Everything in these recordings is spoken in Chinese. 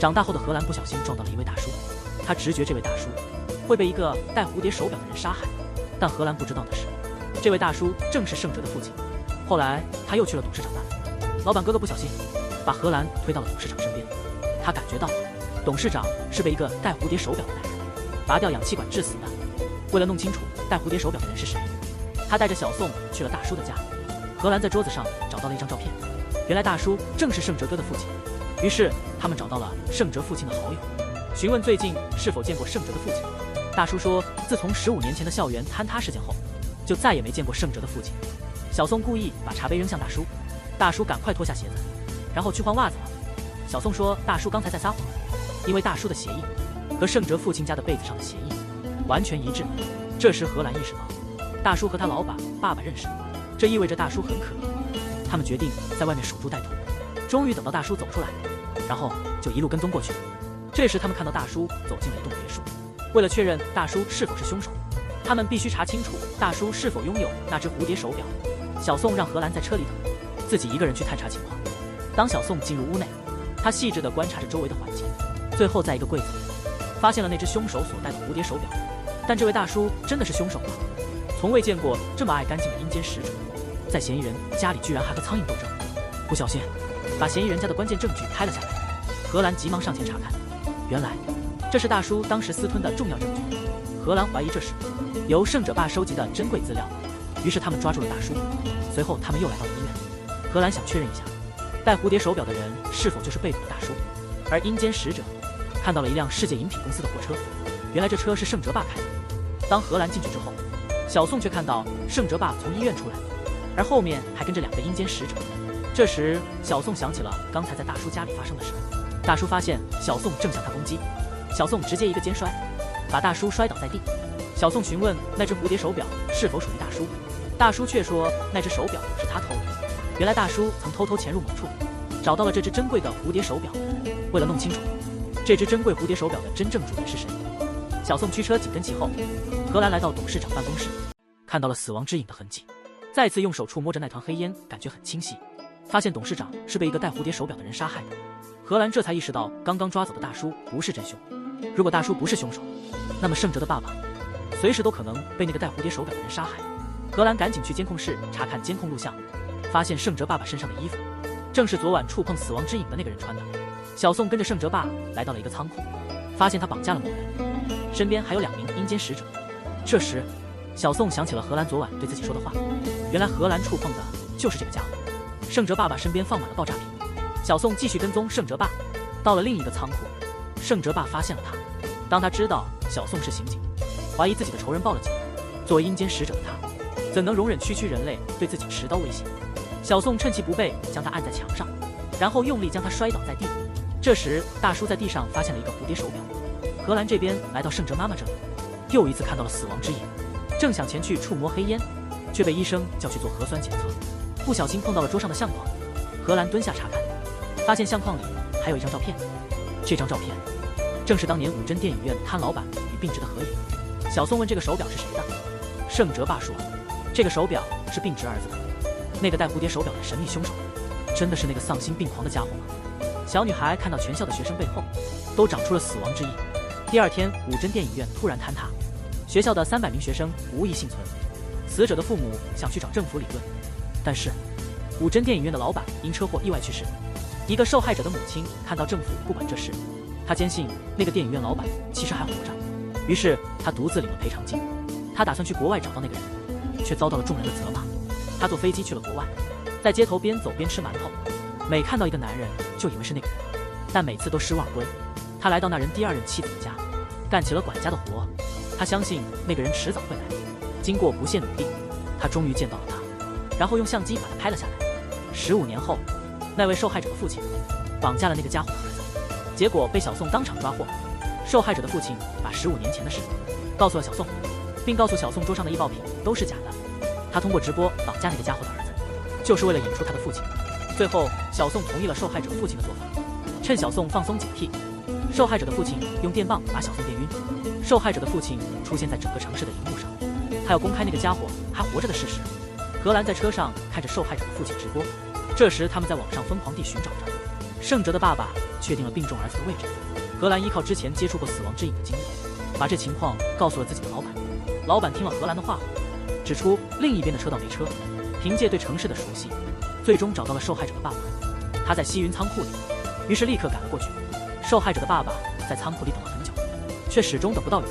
长大后的荷兰不小心撞到了一位大叔，他直觉这位大叔会被一个戴蝴蝶手表的人杀害，但荷兰不知道的是，这位大叔正是盛哲的父亲。后来他又去了董事长那里，老板哥哥不小心把荷兰推到了董事长身边，他感觉到董事长是被一个戴蝴蝶手表的男人拔掉氧气管致死的。为了弄清楚戴蝴蝶手表的人是谁，他带着小宋去了大叔的家。荷兰在桌子上找到了一张照片，原来大叔正是盛哲哥的父亲。于是他们找到了盛哲父亲的好友，询问最近是否见过盛哲的父亲。大叔说，自从15年前的校园坍塌事件后，就再也没见过盛哲的父亲。小宋故意把茶杯扔向大叔，大叔赶快脱下鞋子，然后去换袜子了。小宋说，大叔刚才在撒谎，因为大叔的鞋印和盛哲父亲家的被子上的鞋印完全一致。这时荷兰意识到，大叔和他老板爸爸认识，这意味着大叔很可疑。他们决定在外面守株待兔，终于等到大叔走出来，然后就一路跟踪过去。这时他们看到大叔走进了一栋别墅，为了确认大叔是否是凶手，他们必须查清楚大叔是否拥有那只蝴蝶手表。小宋让荷兰在车里等，自己一个人去探查情况。当小宋进入屋内，他细致地观察着周围的环境，最后在一个柜子里发现了那只凶手所戴的蝴蝶手表。但这位大叔真的是凶手吗？从未见过这么爱干净的阴间使者，在嫌疑人家里居然还和苍蝇斗争，不小心把嫌疑人家的关键证据拍了下来。荷兰急忙上前查看，原来这是大叔当时私吞的重要证据。荷兰怀疑这是由盛者爸收集的珍贵资料，于是他们抓住了大叔。随后他们又来到了医院，荷兰想确认一下戴蝴蝶手表的人是否就是被捕的大叔。而阴间使者看到了一辆世界饮品公司的货车，原来这车是盛哲爸开的。当荷兰进去之后，小宋却看到盛哲爸从医院出来，而后面还跟着2个阴间使者。这时小宋想起了刚才在大叔家里发生的事，大叔发现小宋正向他攻击，小宋直接一个肩摔，把大叔摔倒在地。小宋询问那只蝴蝶手表是否属于大叔，大叔却说那只手表是他偷的。原来大叔曾偷偷潜入某处，找到了这只珍贵的蝴蝶手表。为了弄清楚这只珍贵蝴蝶手表的真正主人是谁，小宋驱车紧跟其后。荷兰来到董事长办公室，看到了死亡之影的痕迹，再次用手触摸着那团黑烟，感觉很清晰，发现董事长是被一个戴蝴蝶手表的人杀害的。荷兰这才意识到刚刚抓走的大叔不是真凶，如果大叔不是凶手，那么盛哲的爸爸随时都可能被那个戴蝴蝶手表的人杀害。荷兰赶紧去监控室查看监控录像，发现盛哲爸爸身上的衣服正是昨晚触碰死亡之影的那个人穿的。小宋跟着盛哲爸来到了一个仓库，发现他绑架了某人，身边还有2名阴间使者。这时小宋想起了荷兰昨晚对自己说的话，原来荷兰触碰的就是这个家伙。盛哲爸爸身边放满了爆炸品。小宋继续跟踪盛哲爸，到了另一个仓库，盛哲爸发现了他。当他知道小宋是刑警，怀疑自己的仇人报了警，作为阴间使者的他怎能容忍区区人类对自己持刀威胁？小宋趁其不备将他按在墙上，然后用力将他摔倒在地。这时大叔在地上发现了一个蝴蝶手表。荷兰这边来到盛哲妈妈这里，又一次看到了死亡之影，正想前去触摸黑烟，却被医生叫去做核酸检测，不小心碰到了桌上的相框。荷兰蹲下查看，发现相框里还有一张照片，这张照片正是当年五珍电影院摊老板与病殖的合影。小宋问这个手表是谁的，盛哲爸说这个手表是病殖儿子的，那个戴蝴蝶手表的神秘凶手真的是那个丧心病狂的家伙吗？小女孩看到全校的学生背后都长出了死亡之印。第2天五珍电影院突然坍塌，学校的300名学生无一幸存。死者的父母想去找政府理论，但是五珍电影院的老板因车祸意外去世。一个受害者的母亲看到政府不管这事，她坚信那个电影院老板其实还活着，于是她独自领了赔偿金。她打算去国外找到那个人，却遭到了众人的责骂。她坐飞机去了国外，在街头边走边吃馒头，每看到一个男人就以为是那个人，但每次都失望而归。她来到那人第2任妻子的家，干起了管家的活。她相信那个人迟早会来。经过不懈努力，她终于见到了他，然后用相机把他拍了下来。15年后，那位受害者的父亲绑架了那个家伙的儿子，结果被小宋当场抓获。受害者的父亲把15年前的事告诉了小宋，并告诉小宋桌上的易爆品都是假的。他通过直播绑架那个家伙的儿子，就是为了引出他的父亲。最后，小宋同意了受害者父亲的做法，趁小宋放松警惕，受害者的父亲用电棒把小宋电晕。受害者的父亲出现在整个城市的荧幕上，他要公开那个家伙还活着的事实。荷兰在车上看着受害者的父亲直播，这时他们在网上疯狂地寻找着盛哲的爸爸确定了病重儿子的位置。荷兰依靠之前接触过死亡之影的经历，把这情况告诉了自己的老板。老板听了荷兰的话后，指出另一边的车道没车，凭借对城市的熟悉，最终找到了受害者的爸爸。他在西云仓库里，于是立刻赶了过去。受害者的爸爸在仓库里等了很久，却始终等不到雨。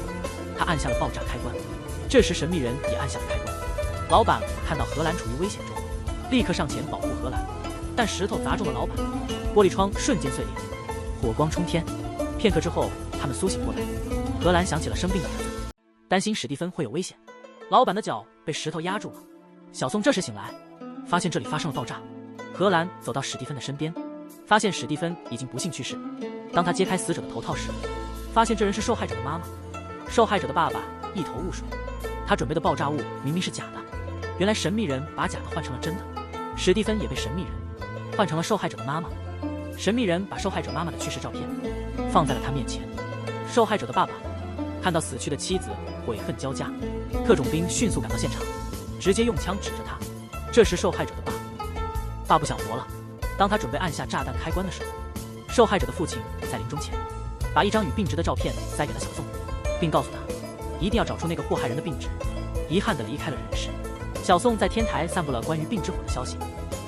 他按下了爆炸开关，这时神秘人也按下了开关。老板看到荷兰处于危险中，立刻上前保护荷兰，但石头砸中了老板，玻璃窗瞬间碎裂，火光冲天。片刻之后，他们苏醒过来。荷兰想起了生病的儿子，担心史蒂芬会有危险。老板的脚被石头压住了。小宋这时醒来，发现这里发生了爆炸。荷兰走到史蒂芬的身边，发现史蒂芬已经不幸去世。当他揭开死者的头套时，发现这人是受害者的妈妈。受害者的爸爸一头雾水，他准备的爆炸物明明是假的，原来神秘人把假的换成了真的。史蒂芬也被神秘人换成了受害者的妈妈。神秘人把受害者妈妈的去世照片放在了他面前。受害者的爸爸看到死去的妻子，悔恨交加。特种兵迅速赶到现场，直接用枪指着他。这时受害者的爸不想活了。当他准备按下炸弹开关的时候，受害者的父亲在临终前把一张与病纸的照片塞给了小宋，并告诉他一定要找出那个祸害人的病纸。遗憾地离开了人世。小宋在天台散布了关于病之火的消息。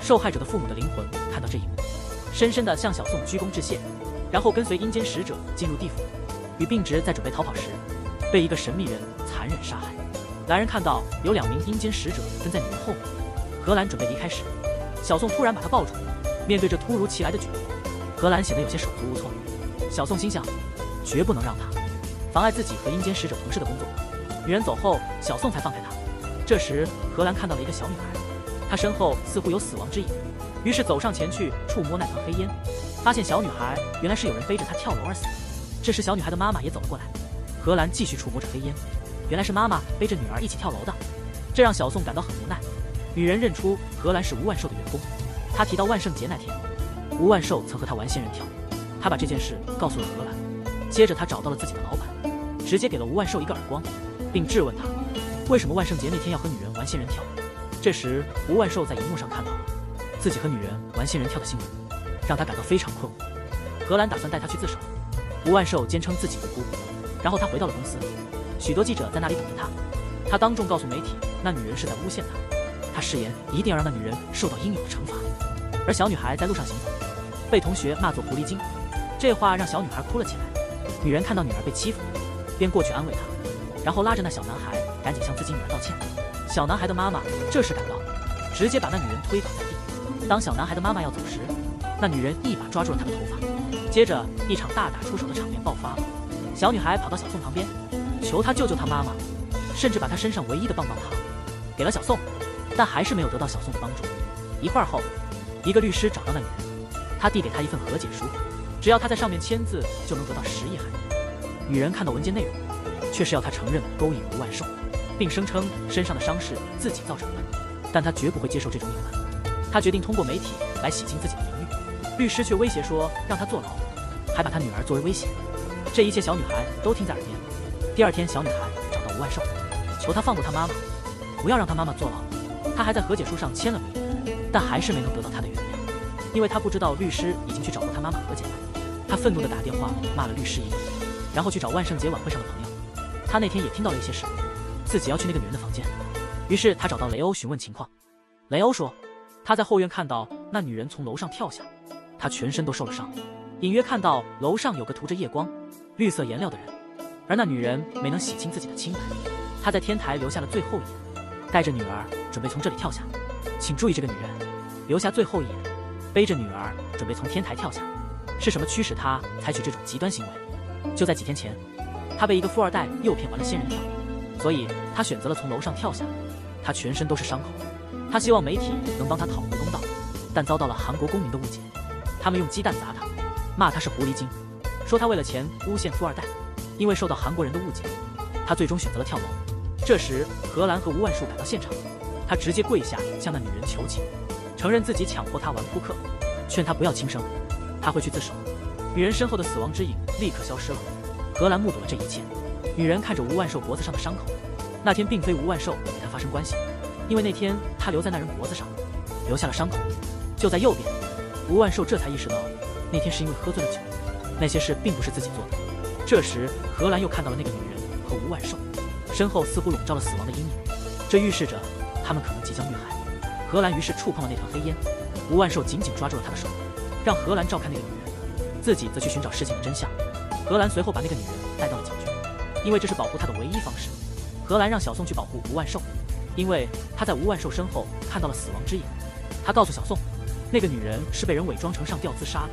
受害者的父母的灵魂看到这一幕，深深地向小宋鞠躬致谢，然后跟随阴间使者进入地府。与病直在准备逃跑时，被一个神秘人残忍杀害。男人看到有2名阴间使者跟在女人后面。荷兰准备离开时，小宋突然把她抱住。面对这突如其来的举动，荷兰显得有些手足无措。小宋心想，绝不能让他妨碍自己和阴间使者同事的工作。女人走后，小宋才放开她。这时荷兰看到了一个小女孩，她身后似乎有死亡之影，于是走上前去触摸那团黑烟，发现小女孩原来是有人背着她跳楼而死。这时小女孩的妈妈也走了过来。荷兰继续触摸着黑烟，原来是妈妈背着女儿一起跳楼的，这让小宋感到很无奈。女人认出荷兰是吴万寿的员工，她提到万圣节那天吴万寿曾和她玩仙人跳，她把这件事告诉了荷兰。接着她找到了自己的老板，直接给了吴万寿一个耳光，并质问他为什么万圣节那天要和女人玩仙人跳。这时吴万寿在荧幕上看到了自己和女人玩仙人跳的新闻，让他感到非常困惑。荷兰打算带他去自首。吴万寿坚称自己无辜，然后他回到了公司，许多记者在那里等着他。他当众告诉媒体，那女人是在诬陷他。他誓言一定要让那女人受到应有的惩罚。而小女孩在路上行走，被同学骂作狐狸精，这话让小女孩哭了起来。女人看到女儿被欺负，便过去安慰她，然后拉着那小男孩赶紧向自己女儿道歉。小男孩的妈妈这时赶到，直接把那女人推倒在地。当小男孩的妈妈要走时，那女人一把抓住了他的头发。接着一场大打出手的场面爆发了。小女孩跑到小宋旁边，求他救救她妈妈，甚至把她身上唯一的棒棒糖给了小宋，但还是没有得到小宋的帮助。一会儿后，一个律师找到那女人，他递给她一份和解书，只要她在上面签字，就能得到10亿韩元。女人看到文件内容，却是要她承认勾引吴万寿，并声称身上的伤势自己造成的，但她绝不会接受这种隐瞒。她决定通过媒体来洗清自己的名誉。律师却威胁说让她坐牢，还把她女儿作为威胁。这一切小女孩都听在耳边。第二天，小女孩找到吴万寿，求他放过她妈妈，不要让她妈妈坐牢。她还在和解书上签了名，但还是没能得到她的原谅，因为她不知道律师已经去找过她妈妈和解了。她愤怒地打电话骂了律师一顿，然后去找万圣节晚会上的朋友。她那天也听到了一些事，自己要去那个女人的房间，于是她找到雷欧询问情况。雷欧说他在后院看到那女人从楼上跳下，她全身都受了伤，隐约看到楼上有个涂着夜光、绿色颜料的人，而那女人没能洗清自己的清白。她在天台留下了最后一眼，带着女儿准备从这里跳下。请注意，这个女人留下最后一眼，背着女儿准备从天台跳下。是什么驱使她采取这种极端行为？就在几天前，她被一个富二代诱骗玩了仙人跳，所以她选择了从楼上跳下。她全身都是伤口，她希望媒体能帮她讨回公道，但遭到了韩国公民的误解。他们用鸡蛋砸她，骂她是狐狸精，说她为了钱诬陷富二代。因为受到韩国人的误解，她最终选择了跳楼。这时荷兰和吴万树赶到现场，他直接跪下向那女人求情，承认自己强迫她玩扑克，劝她不要轻生，他会去自首。女人身后的死亡之影立刻消失了。荷兰目睹了这一切。女人看着吴万寿脖子上的伤口，那天并非吴万寿与她发生关系，因为那天她留在那人脖子上留下了伤口。就在右边，吴万寿这才意识到那天是因为喝醉了酒，那些事并不是自己做的。这时，荷兰又看到了那个女人和吴万寿，身后似乎笼罩了死亡的阴影，这预示着他们可能即将遇害。荷兰于是触碰了那团黑烟，吴万寿紧紧抓住了他的手，让荷兰照看那个女人，自己则去寻找事情的真相。荷兰随后把那个女人带到了警局，因为这是保护她的唯一方式。荷兰让小宋去保护吴万寿，因为他在吴万寿身后看到了死亡之眼。他告诉小宋，那个女人是被人伪装成上吊自杀的，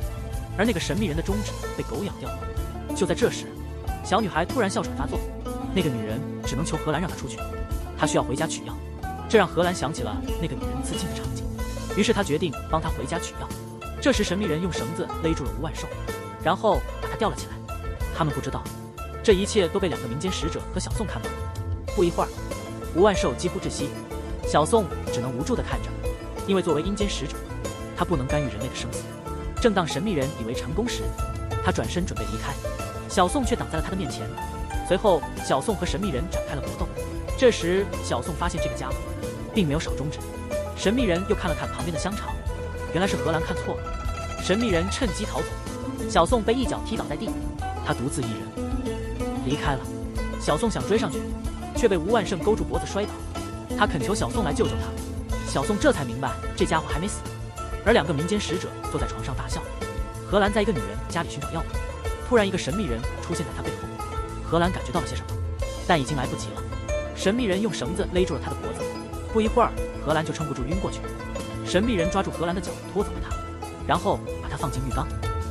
而那个神秘人的中指被狗咬掉了。就在这时，小女孩突然哮喘发作，那个女人只能求荷兰让她出去，她需要回家取药。这让荷兰想起了那个女人自尽的场景，于是他决定帮她回家取药。这时神秘人用绳子勒住了吴万寿，然后把他吊了起来。他们不知道，这一切都被2个民间使者和小宋看到了。不一会儿，吴万寿几乎窒息，小宋只能无助地看着，因为作为阴间使者，他不能干预人类的生死。正当神秘人以为成功时，他转身准备离开，小宋却挡在了他的面前。随后，小宋和神秘人展开了搏斗。这时，小宋发现这个家伙并没有少中指。神秘人又看了看旁边的香肠，原来是荷兰看错了。神秘人趁机逃走，小宋被一脚踢倒在地，他独自一人离开了。小宋想追上去，却被吴万胜勾住脖子摔倒。他恳求小宋来救救他。小宋这才明白这家伙还没死。而2个民间使者坐在床上大笑。荷兰在一个女人家里寻找药物，突然一个神秘人出现在他背后。荷兰感觉到了些什么，但已经来不及了。神秘人用绳子勒住了他的脖子，不一会儿，荷兰就撑不住晕过去。神秘人抓住荷兰的脚，拖走了他，然后把他放进浴缸，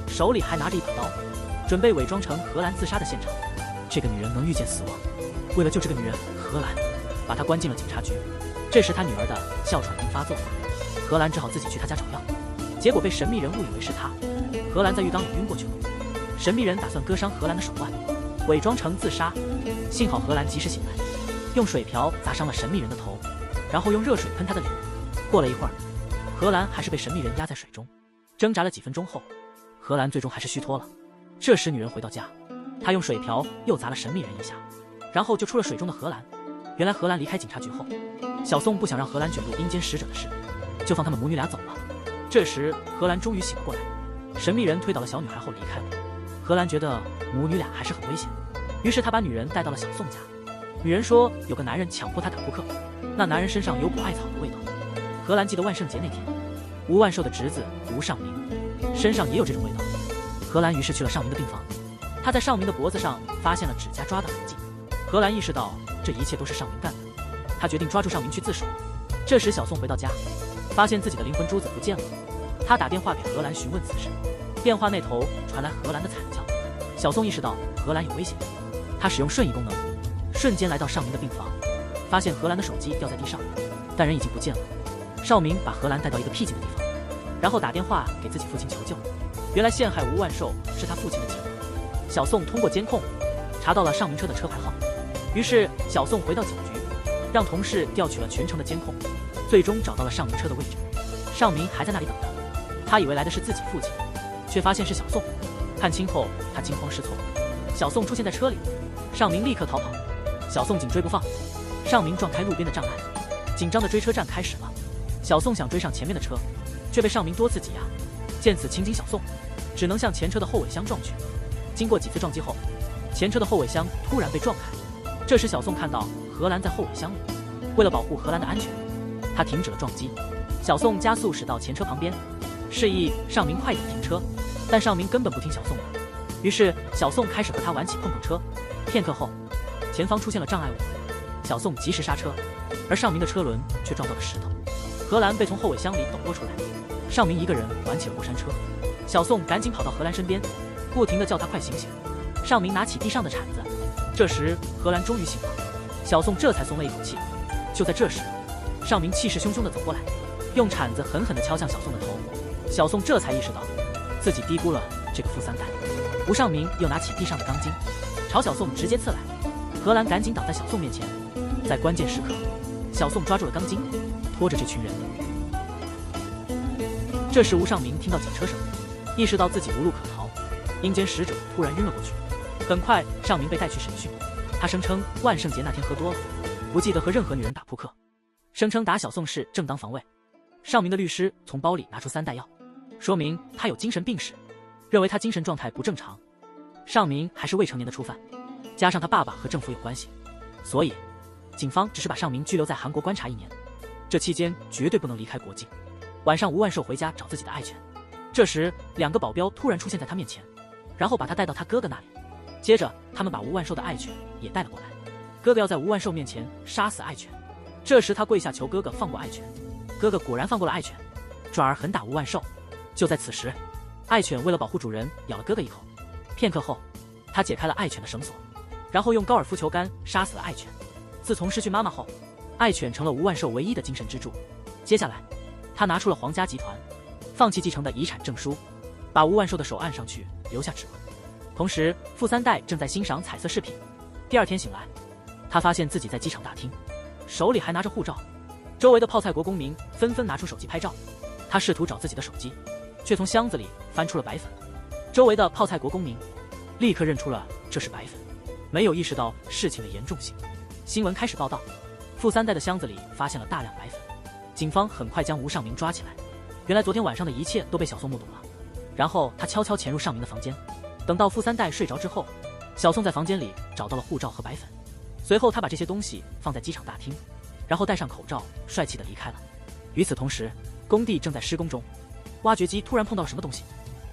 手里还拿着一把刀，准备伪装成荷兰自杀的现场。这个女人能预见死亡，为了救这个女人，荷兰把她关进了警察局。这时他女儿的哮喘病发作，荷兰只好自己去她家找药，结果被神秘人误以为是他。荷兰在浴缸里晕过去了。神秘人打算割伤荷兰的手腕，伪装成自杀。幸好荷兰及时醒来，用水瓢砸伤了神秘人的头，然后用热水喷他的脸。过了一会儿，荷兰还是被神秘人压在水中，挣扎了几分钟后，荷兰最终还是虚脱了。这时女人回到家，她用水瓢又砸了神秘人一下，然后就出了水中的荷兰。原来荷兰离开警察局后，小宋不想让荷兰卷入阴间使者的事，就放他们母女俩走了。这时荷兰终于醒了过来，神秘人推倒了小女孩后离开了。荷兰觉得母女俩还是很危险，于是他把女人带到了小宋家。女人说有个男人强迫她打扑克，那男人身上有股艾草的味道。荷兰记得万圣节那天，吴万寿的侄子吴尚明身上也有这种味道。荷兰于是去了尚明的病房，他在尚明的脖子上发现了指甲抓的痕迹。荷兰意识到这一切都是尚明干的，他决定抓住尚明去自首。这时小宋回到家，发现自己的灵魂珠子不见了。他打电话给荷兰询问此事，电话那头传来荷兰的惨叫。小宋意识到荷兰有危险，他使用瞬移功能，瞬间来到尚明的病房，发现荷兰的手机掉在地上，但人已经不见了。少明把荷兰带到一个僻静的地方，然后打电话给自己父亲求救。原来陷害吴万寿是他父亲的计划。小宋通过监控查到了尚明车的车牌号，于是小宋回到警局，让同事调取了全城的监控，最终找到了尚明车的位置。尚明还在那里等着，他以为来的是自己父亲，却发现是小宋。看清后，他惊慌失措。小宋出现在车里，尚明立刻逃跑，小宋紧追不放。尚明撞开路边的障碍，紧张的追车战开始了。小宋想追上前面的车，却被尚明多次挤压。见此情景，小宋只能向前车的后尾箱撞去。经过几次撞击后，前车的后尾箱突然被撞开。这时小宋看到荷兰在后尾箱里，为了保护荷兰的安全，他停止了撞击。小宋加速驶到前车旁边，示意尚明快点停车，但尚明根本不听小宋的。于是小宋开始和他玩起碰碰车。片刻后，前方出现了障碍物，小宋及时刹车，而尚明的车轮却撞到了石头。荷兰被从后尾箱里抖落出来，尚明一个人玩起了过山车。小宋赶紧跑到荷兰身边，不停地叫他快醒醒。尚明拿起地上的铲子，这时荷兰终于醒了，小宋这才松了一口气。就在这时，尚明气势汹汹地走过来，用铲子狠狠地敲向小宋的头。小宋这才意识到自己低估了这个富三代。吴尚明又拿起地上的钢筋，朝小宋直接刺来。荷兰赶紧挡在小宋面前。在关键时刻，小宋抓住了钢筋，拖着这群人。这时吴尚明听到警车声，意识到自己无路可逃，阴间使者突然晕了过去。很快尚明被带去审讯，他声称万圣节那天喝多了，不记得和任何女人打扑克，声称打小宋是正当防卫。尚明的律师从包里拿出3袋药，说明他有精神病史。认为他精神状态不正常。尚明还是未成年的初犯，加上他爸爸和政府有关系，所以警方只是把尚明拘留在韩国观察1年，这期间绝对不能离开国境。晚上吴万寿回家找自己的爱犬，这时2个保镖突然出现在他面前，然后把他带到他哥哥那里，接着他们把吴万寿的爱犬也带了过来。哥哥要在吴万寿面前杀死爱犬，这时他跪下求哥哥放过爱犬，哥哥果然放过了爱犬，转而狠打吴万寿。就在此时，爱犬为了保护主人咬了哥哥一口，片刻后他解开了爱犬的绳索，然后用高尔夫球杆杀死了爱犬。自从失去妈妈后，爱犬成了吴万寿唯一的精神支柱。接下来他拿出了皇家集团放弃继承的遗产证书，把吴万寿的手按上去留下指纹。同时富3代正在欣赏彩色视频。第2天醒来，他发现自己在机场大厅，手里还拿着护照。周围的泡菜国公民纷纷拿出手机拍照，他试图找自己的手机，却从箱子里翻出了白粉。周围的泡菜国公民立刻认出了这是白粉，没有意识到事情的严重性。新闻开始报道，富3代的箱子里发现了大量白粉。警方很快将吴尚明抓起来。原来昨天晚上的一切都被小宋目睹了。然后他悄悄潜入尚明的房间，等到富3代睡着之后，小宋在房间里找到了护照和白粉。随后他把这些东西放在机场大厅，然后戴上口罩，帅气地离开了。与此同时，工地正在施工中，挖掘机突然碰到了什么东西，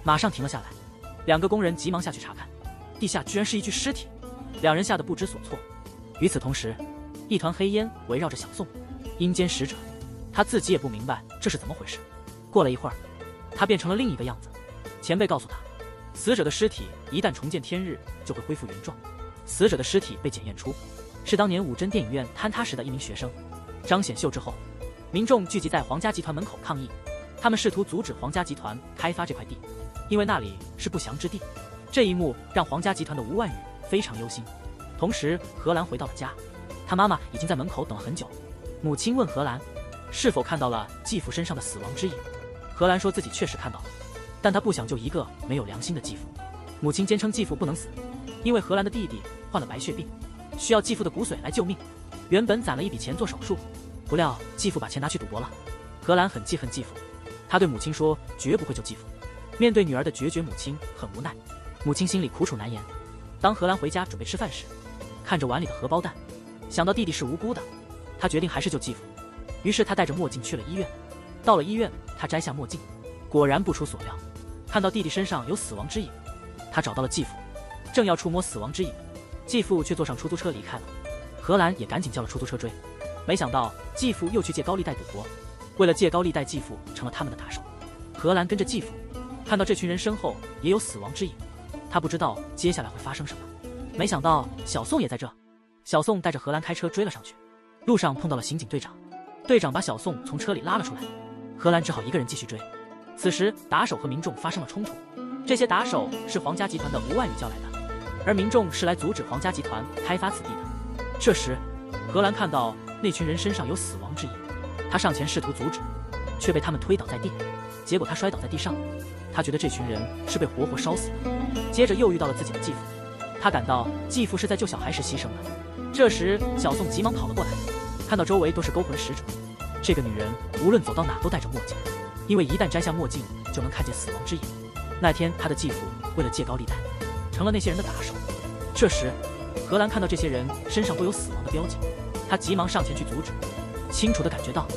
马上停了下来。2个工人急忙下去查看，地下居然是一具尸体，2人吓得不知所措。与此同时，一团黑烟围绕着小宋，阴间使者，他自己也不明白这是怎么回事。过了一会儿，他变成了另一个样子。前辈告诉他，死者的尸体一旦重见天日就会恢复原状。死者的尸体被检验出是当年武真电影院坍塌时的一名学生张显秀之后，民众聚集在皇家集团门口抗议，他们试图阻止皇家集团开发这块地，因为那里是不祥之地。这一幕让皇家集团的吴万宇非常忧心。同时荷兰回到了家，他妈妈已经在门口等了很久。母亲问荷兰是否看到了继父身上的死亡之印，荷兰说自己确实看到了，但他不想救一个没有良心的继父。母亲坚称继父不能死，因为荷兰的弟弟患了白血病，需要继父的骨髓来救命。原本攒了一笔钱做手术，不料继父把钱拿去赌博了。荷兰很记恨继父，他对母亲说绝不会救继父。面对女儿的决绝，母亲很无奈，母亲心里苦楚难言。当荷兰回家准备吃饭时，看着碗里的荷包蛋，想到弟弟是无辜的，他决定还是救继父。于是他戴着墨镜去了医院。到了医院，他摘下墨镜，果然不出所料，看到弟弟身上有死亡之印。他找到了继父，正要触摸死亡之印，继父却坐上出租车离开了。荷兰也赶紧叫了出租车追，没想到继父又去借高利贷赌博，为了借高利贷，继父成了他们的打手。荷兰跟着继父，看到这群人身后也有死亡之印，他不知道接下来会发生什么。没想到小宋也在这，小宋带着荷兰开车追了上去，路上碰到了刑警队长，队长把小宋从车里拉了出来，荷兰只好一个人继续追。此时打手和民众发生了冲突，这些打手是皇家集团的吴万宇叫来的，而民众是来阻止皇家集团开发此地的。这时荷兰看到那群人身上有死亡之印，他上前试图阻止，却被他们推倒在地，结果他摔倒在地上。他觉得这群人是被活活烧死的。接着又遇到了自己的继父，他感到继父是在救小孩时牺牲的。这时小宋急忙跑了过来，看到周围都是勾魂使者，这个女人无论走到哪都戴着墨镜，因为一旦摘下墨镜就能看见死亡之印。那天他的继父为了借高利贷成了那些人的打手。这时荷兰看到这些人身上都有死亡的标记，他急忙上前去阻止，清楚地感觉到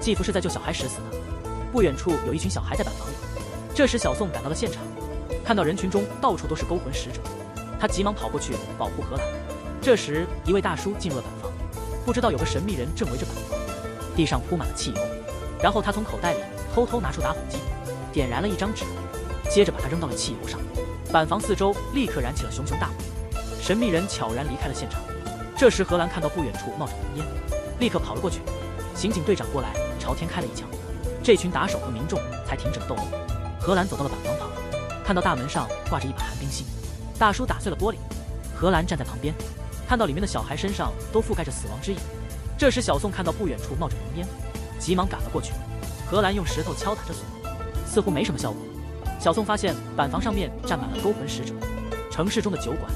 继父是在救小孩时死的。不远处有一群小孩在板房里。这时小宋赶到了现场，看到人群中到处都是勾魂使者，他急忙跑过去保护荷兰。这时一位大叔进入了板房，不知道有个神秘人正围着板房，地上铺满了汽油，然后他从口袋里偷偷拿出打火机，点燃了一张纸，接着把它扔到了汽油上。板房四周立刻燃起了熊熊大火，神秘人悄然离开了现场。这时荷兰看到不远处冒着浓烟，立刻跑了过去，刑警队长过来朝天开了一枪，这群打手和民众才停止了斗殴。荷兰走到了板房旁，看到大门上挂着一把寒冰芯，大叔打碎了玻璃，荷兰站在旁边，看到里面的小孩身上都覆盖着死亡之印。这时小宋看到不远处冒着浓烟，急忙赶了过去，荷兰用石头敲打着锁，似乎没什么效果。小宋发现板房上面站满了勾魂使者，城市中的酒馆，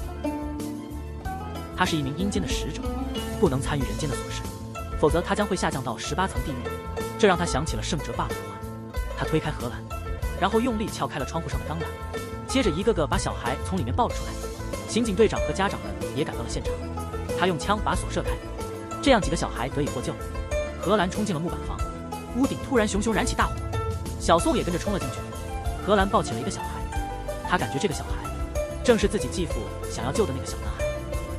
他是一名阴间的使者，不能参与人间的琐事，否则他将会下降到18层地狱。这让他想起了圣哲爸爸的话。他推开荷兰，然后用力撬开了窗户上的钢缆，接着一个个把小孩从里面抱了出来。刑警队长和家长们也赶到了现场，他用枪把锁射开，这样几个小孩得以获救。荷兰冲进了木板房，屋顶突然熊熊燃起大火，小宋也跟着冲了进去。荷兰抱起了一个小孩，他感觉这个小孩正是自己继父想要救的那个小男孩。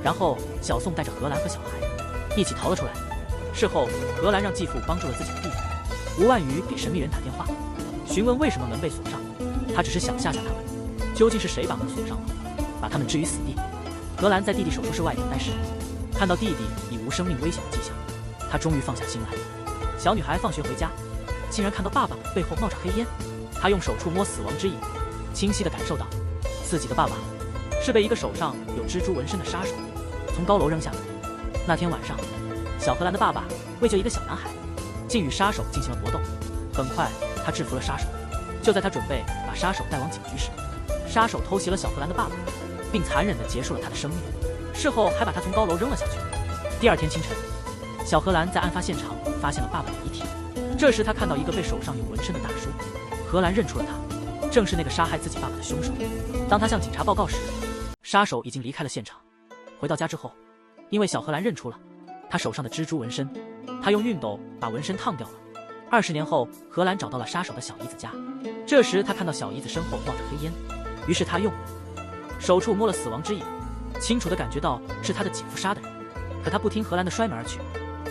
然后小宋带着荷兰和小孩一起逃了出来。事后荷兰让继父帮助了自己的弟弟吴万宇给神秘人打电话，询问为什么门被锁上。他只是想吓吓他们，究竟是谁把门锁上了，把他们置于死地。荷兰在弟弟手术室外等待时，看到弟弟已无生命危险的迹象，他终于放下心来。小女孩放学回家，竟然看到爸爸背后冒着黑烟，她用手触摸死亡之影，清晰地感受到自己的爸爸是被一个手上有蜘蛛纹身的杀手从高楼扔下的。那天晚上，小荷兰的爸爸为救一个小男孩，竟与杀手进行了搏斗。很快，他制服了杀手。就在他准备把杀手带往警局时，杀手偷袭了小荷兰的爸爸，并残忍地结束了他的生命。事后还把他从高楼扔了下去。第二天清晨，小荷兰在案发现场发现了爸爸的遗体。这时他看到一个被手上有纹身的大叔，荷兰认出了他，正是那个杀害自己爸爸的凶手。当他向警察报告时，杀手已经离开了现场。回到家之后，因为小荷兰认出了他手上的蜘蛛纹身，他用熨斗把纹身烫掉了。20年后，荷兰找到了杀手的小姨子家，这时他看到小姨子身后冒着黑烟，于是他用手触摸了死亡之影，清楚地感觉到是他的姐夫杀的人。可他不听荷兰的摔门而去。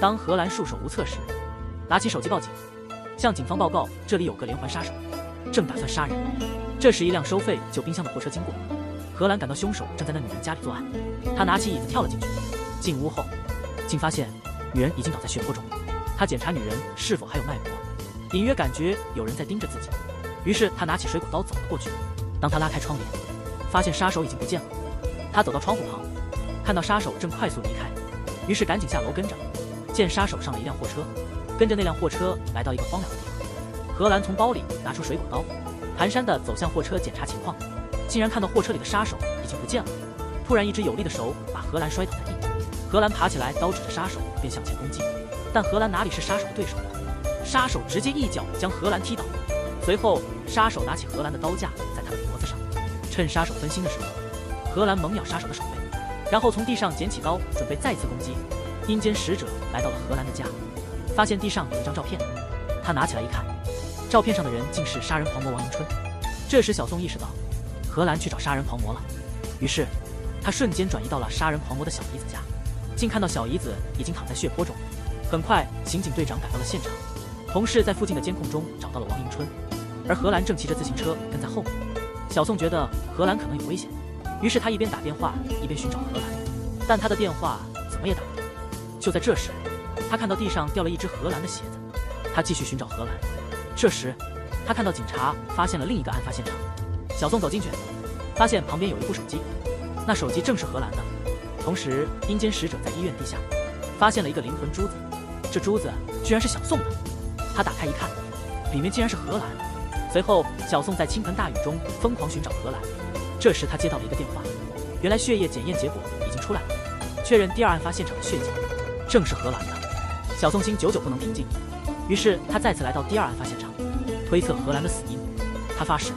当荷兰束手无策时，拿起手机报警，向警方报告这里有个连环杀手，正打算杀人。这时一辆收费旧冰箱的货车经过，荷兰感到凶手正在那女人家里作案，他拿起椅子跳了进去。进屋后，竟发现女人已经倒在血泊中。他检查女人是否还有脉搏，隐约感觉有人在盯着自己，于是他拿起水果刀走了过去。当他拉开窗帘，发现杀手已经不见了。他走到窗户旁，看到杀手正快速离开，于是赶紧下楼跟着。见杀手上了一辆货车，跟着那辆货车来到一个荒凉的地方。荷兰从包里拿出水果刀，蹒跚地走向货车检查情况，竟然看到货车里的杀手已经不见了。突然一只有力的手把荷兰摔倒在地，荷兰爬起来，刀指着杀手便向前攻击，但荷兰哪里是杀手的对手呢？杀手直接一脚将荷兰踢倒，随后杀手拿起荷兰的刀架在他的脖子上，趁杀手分心的时候，荷兰猛咬杀手的手背，然后从地上捡起刀准备再次攻击。阴间使者来到了荷兰的家，发现地上有一张照片，他拿起来一看，照片上的人竟是杀人狂魔王迎春。这时小宋意识到荷兰去找杀人狂魔了，于是他瞬间转移到了杀人狂魔的小姨子家，竟看到小姨子已经躺在血泊中。很快刑警队长赶到了现场，同事在附近的监控中找到了王迎春，而荷兰正骑着自行车跟在后面。小宋觉得荷兰可能有危险，于是他一边打电话一边寻找荷兰，但他的电话怎么也打不通。就在这时，他看到地上掉了一只荷兰的鞋子，他继续寻找荷兰。这时他看到警察发现了另一个案发现场，小宋走进去，发现旁边有一部手机，那手机正是荷兰的。同时阴间使者在医院地下发现了一个灵魂珠子，这珠子居然是小宋的。他打开一看，里面竟然是荷兰。随后小宋在倾盆大雨中疯狂寻找荷兰。这时他接到了一个电话，原来血液检验结果已经出来了，确认第二案发现场的血迹正是荷兰的。小宋心久久不能平静，于是他再次来到第二案发现场，推测荷兰的死因。他发誓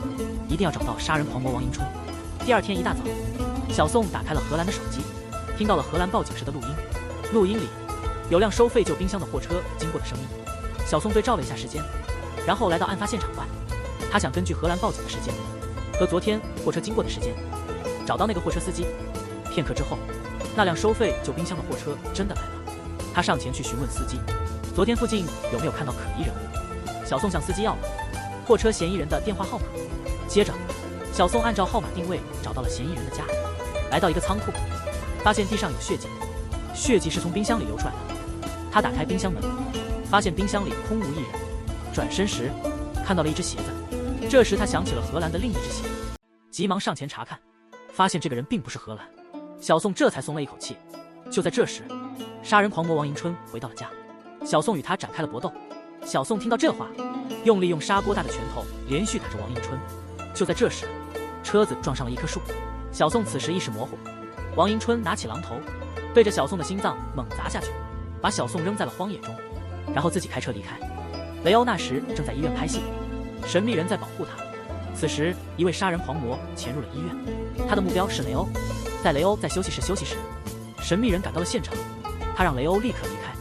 一定要找到杀人狂魔王迎春。第二天一大早，小宋打开了荷兰的手机，听到了荷兰报警时的录音。录音里有辆收废旧冰箱的货车经过的声音。小宋对照了一下时间，然后来到案发现场外，他想根据荷兰报警的时间和昨天货车经过的时间找到那个货车司机。片刻之后，那辆收废旧冰箱的货车真的来了。他上前去询问司机，昨天附近有没有看到可疑人物。小宋向司机要了货车嫌疑人的电话号码，接着小宋按照号码定位找到了嫌疑人的家，来到一个仓库，发现地上有血迹，血迹是从冰箱里流出来的。他打开冰箱门，发现冰箱里空无一人，转身时看到了一只鞋子。这时他想起了荷兰的另一只鞋，急忙上前查看，发现这个人并不是荷兰。小宋这才松了一口气。就在这时，杀人狂魔王迎春回到了家，小宋与他展开了搏斗。小宋听到这话，用力用砂锅大的拳头连续打着王迎春。就在这时，车子撞上了一棵树，小宋此时意识模糊。王迎春拿起榔头对着小宋的心脏猛砸下去，把小宋扔在了荒野中，然后自己开车离开。雷欧那时正在医院拍戏，神秘人在保护他。此时，一位杀人狂魔潜入了医院，他的目标是雷欧。在雷欧在休息室休息时，神秘人赶到了现场，他让雷欧立刻离开。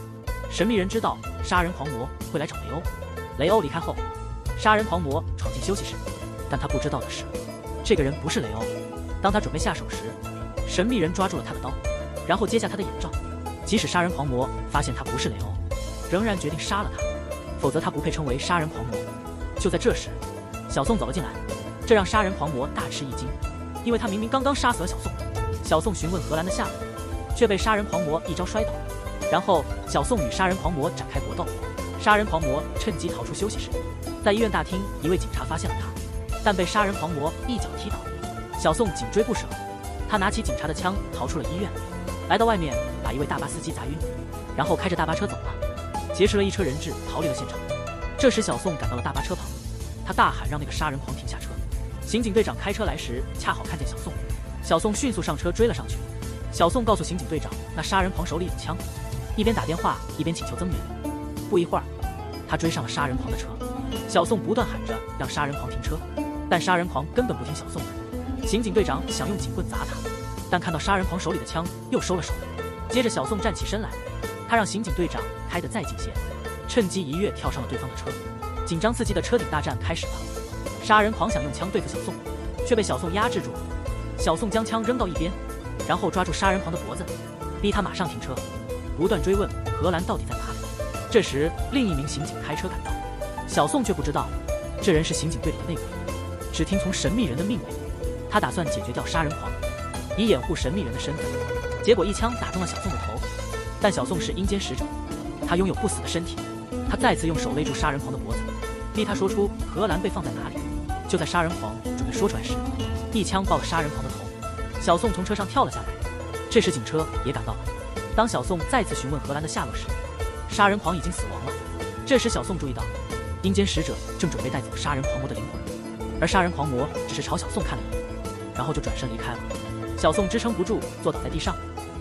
神秘人知道杀人狂魔会来找雷欧。雷欧离开后，杀人狂魔闯进休息室，但他不知道的是，这个人不是雷欧。当他准备下手时，神秘人抓住了他的刀，然后揭下他的眼罩。即使杀人狂魔发现他不是雷欧，仍然决定杀了他，否则他不配称为杀人狂魔。就在这时，小宋走了进来，这让杀人狂魔大吃一惊，因为他明明刚刚杀死了小宋。小宋询问荷兰的下落，却被杀人狂魔一招摔倒。然后小宋与杀人狂魔展开搏斗，杀人狂魔趁机逃出休息室。在医院大厅，一位警察发现了他，但被杀人狂魔一脚踢倒。小宋紧追不舍，他拿起警察的枪逃出了医院，来到外面把一位大巴司机砸晕，然后开着大巴车走了，劫持了一车人质逃离了现场。这时小宋赶到了大巴车旁，他大喊让那个杀人狂停下车。刑警队长开车来时恰好看见小宋，小宋迅速上车追了上去。小宋告诉刑警队长那杀人狂手里有枪，一边打电话一边请求增援。不一会儿，他追上了杀人狂的车。小宋不断喊着让杀人狂停车，但杀人狂根本不听小宋的。刑警队长想用警棍砸他，但看到杀人狂手里的枪又收了手。接着小宋站起身来，他让刑警队长开得再近些，趁机一跃跳上了对方的车。紧张刺激的车顶大战开始了。杀人狂想用枪对付小宋，却被小宋压制住了。小宋将枪扔到一边，然后抓住杀人狂的脖子，逼他马上停车，不断追问荷兰到底在哪里。这时另一名刑警开车赶到，小宋却不知道这人是刑警队里的内鬼，只听从神秘人的命令。他打算解决掉杀人狂，以掩护神秘人的身份。结果一枪打中了小宋的头，但小宋是阴间使者，他拥有不死的身体。他再次用手勒住杀人狂的脖子，逼他说出荷兰被放在哪里。就在杀人狂准备说出来时，一枪爆了杀人狂的头，小宋从车上跳了下来。这时警车也赶到了。当小宋再次询问荷兰的下落时，杀人狂已经死亡了。这时小宋注意到，阴间使者正准备带走杀人狂魔的灵魂，而杀人狂魔只是朝小宋看了一眼，然后就转身离开了。小宋支撑不住，坐倒在地上。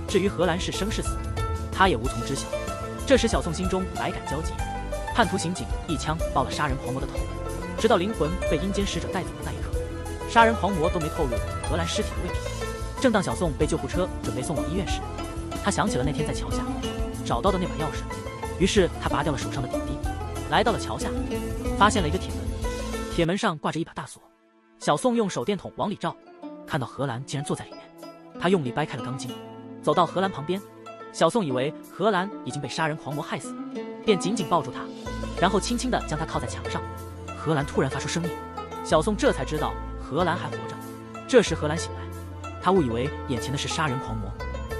至于荷兰是生是死，他也无从知晓。这时小宋心中百感交集，叛徒刑警一枪爆了杀人狂魔的头，直到灵魂被阴间使者带走的那一刻，杀人狂魔都没透露荷兰尸体的位置。正当小宋被救护车准备送往医院时，他想起了那天在桥下找到的那把钥匙，于是他拔掉了手上的点滴，来到了桥下，发现了一个铁门，铁门上挂着一把大锁。小宋用手电筒往里照，看到荷兰竟然坐在里面，他用力掰开了钢筋，走到荷兰旁边。小宋以为荷兰已经被杀人狂魔害死，便紧紧抱住他，然后轻轻地将他靠在墙上。荷兰突然发出声音，小宋这才知道荷兰还活着。这时荷兰醒来，他误以为眼前的是杀人狂魔，